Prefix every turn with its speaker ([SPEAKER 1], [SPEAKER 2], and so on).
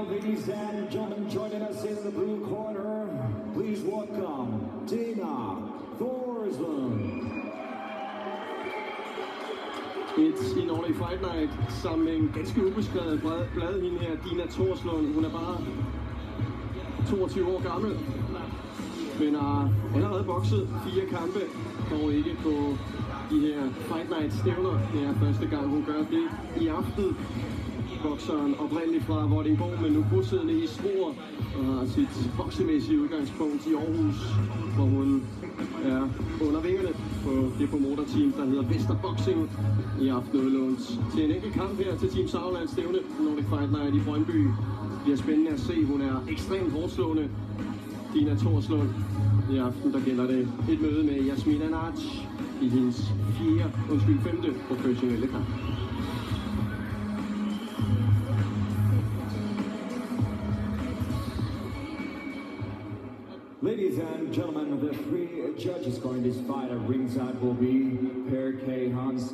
[SPEAKER 1] now, ladies and gentlemen, joining us in the blue corner, please welcome Dina Thorslund.
[SPEAKER 2] En årlig Fight Night sammen med en ganske ubeskrevet blad hende her, Dina Thorslund. Hun er bare 22 år gammel, men har allerede bokset 4 kampe, dog ikke på de her Fight Night stævner. Det er første gang, hun gør det i aften. Bokseren oprindeligt fra Vordingborg, men nu bosiddende i Struer og har sit boksemæssige udgangspunkt i Aarhus, hvor hun er under vingerne på det promoterteam, der hedder Vesterboxing. I aften udlånt til en enkelt kamp her til Team Sauerland stævne, Nordic Fight Night i Brøndby. Det bliver spændende at se. Hun er ekstremt hårdslående, Dina Thorslund. I aften der gælder det et møde med Yasmina Naj i hendes 5. professionelle kamp.
[SPEAKER 1] Ladies and gentlemen, the 3 judges scoring this fight at ringside will be Per K. Hans.